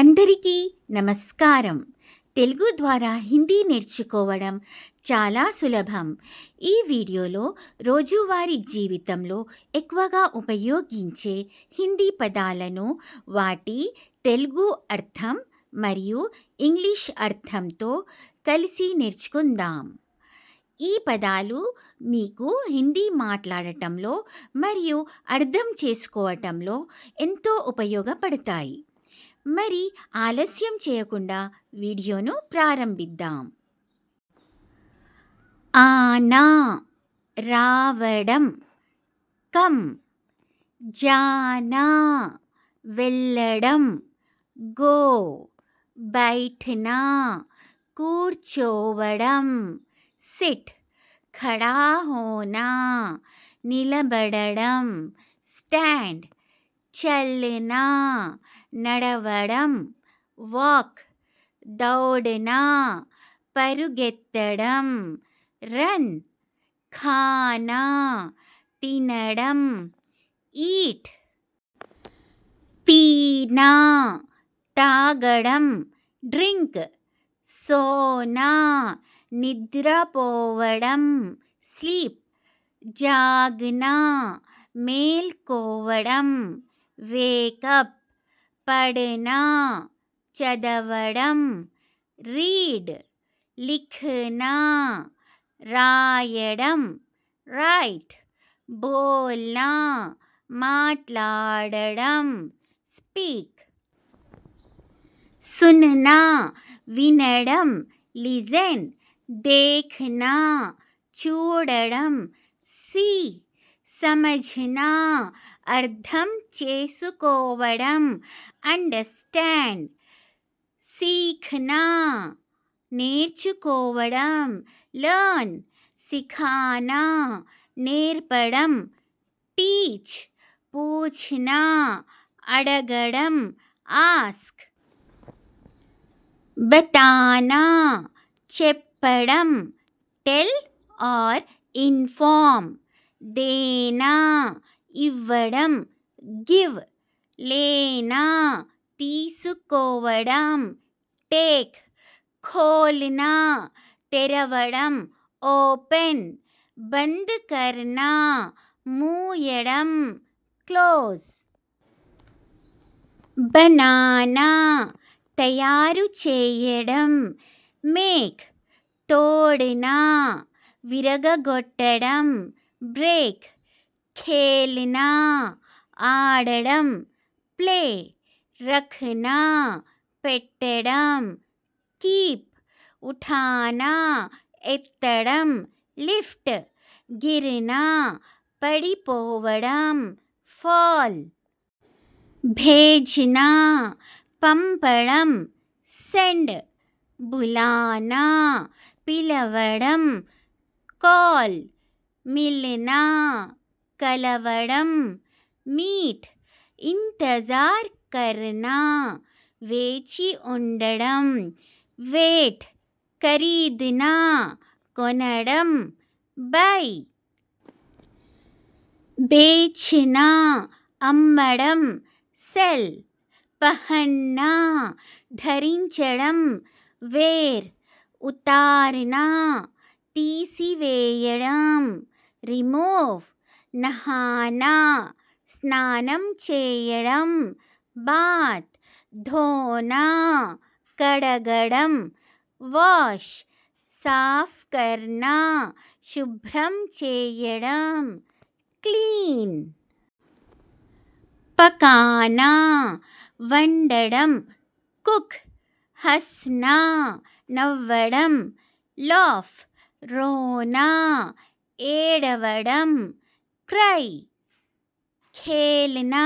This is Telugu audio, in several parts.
అందరికీ నమస్కారం. తెలుగు ద్వారా హిందీ నేర్చుకోవడం చాలా సులభం. ఈ వీడియోలో రోజువారీ జీవితంలో ఎక్కువగా ఉపయోగించే హిందీ పదాలను, వాటి తెలుగు అర్థం మరియు ఇంగ్లీష్ అర్థంతో కలిసి నేర్చుకుందాం. ఈ పదాలు మీకు హిందీ మాట్లాడటంలో మరియు అర్థం చేసుకోవటంలో ఎంతో ఉపయోగపడతాయి. మరి ఆలస్యం చేయకుండా వీడియోను ప్రారంభిద్దాం. ఆనా రావడం, కమ్. జానా వెళ్ళడం, గో. బైఠనా కూర్చోవడం, సిట్. ఖడా హోనా నిలబడడం, స్టాండ్. చల్నా నడవడం, వాక్. దౌడనా పరుగెత్తడం, రన్. ఖానా తినడం, ఈట్. పీనా తాగడం, డ్రింక్. సోనా నిద్రపోవడం, స్లీప్. జాగ్నా మేల్కోవడం, వేకప్. పడనా చదవడం, రీడ్. లిఖనా రాయడం, రైట్. బోల్నా మాట్లాడడం, స్పీక్. సున్నా వినడం, లిజన్. దేఖ్నా చూడడం, సీ. సమఝనా అర్థం చేసుకోవడం, అండర్స్టాండ్. సీఖ్నా నేర్చుకోవడం, లర్న్. సిఖానా నేర్పడం, టీచ్. పూఛ్నా అడగడం, ఆస్క్. బతానా చెప్పడం, టెల్ ఆర్ ఇన్ఫార్మ్. దేనా ఇవ్వడం, గివ్. లేనా తీసుకోవడం, టేక్. ఖోల్నా తెరవడం, ఓపెన్. బంద్ కర్నా మూయడం, క్లోజ్. బనానా తయారు చేయడం, మేక్. తోడనా విరగగొట్టడం, బ్రేక్. ఖేల్నా ఆడడం, ప్లే. రఖ్నా పెట్టడం, కీప్. ఉఠానా ఎత్తడం, లిఫ్ట్. గిర్నా పడిపోవడం, ఫాల్. భేజ్నా పంపడం, సెండ్. బులానా పిలవడం, కాల్. మిల్నా కలవడం, మీట్. ఇంతజార్ కర్నా వేచి ఉండడం, వేట్. ఖరీద్నా కొనడం, బై. బేచ్నా అమ్మడం, సెల్. పహన్నా ధరించడం, వేర్. ఉతార్నా తీసివేయడం, రిమూవ్. నహానా స్నానం చేయడం, బాత్. ధోనా కడగడం, వాష్. సాఫ్ కర్నా శుభ్రం చేయడం, క్లీన్. పకానా వండడం, కుక్. హస్నా నవ్వడం, లాఫ్. రోనా ఏడవడం, క్రై. ఖేల్నా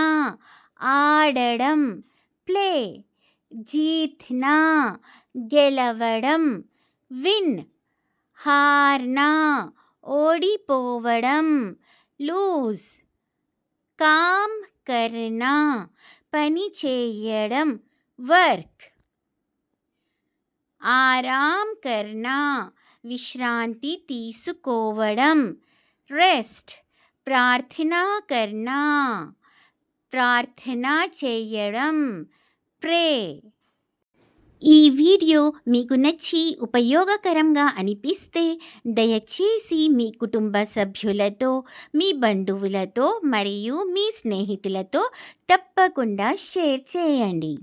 ఆడడం, ప్లే. జీత్నా గెలవడం, విన్. హార్నా ఓడిపోవడం, లూజ్. కామ్ కర్నా పని చేయడం, వర్క్. ఆరాం కర్నా విశ్రాంతి తీసుకోవడం, రెస్ట్. ప్రార్థనా కర్నా ప్రార్థన చేయడం, ప్రే. ఈ వీడియో మీకు నచ్చి ఉపయోగకరంగా అనిపిస్తే దయచేసి మీ కుటుంబ సభ్యులతో, మీ బంధువులతో మరియు మీ స్నేహితులతో తప్పకుండా షేర్ చేయండి.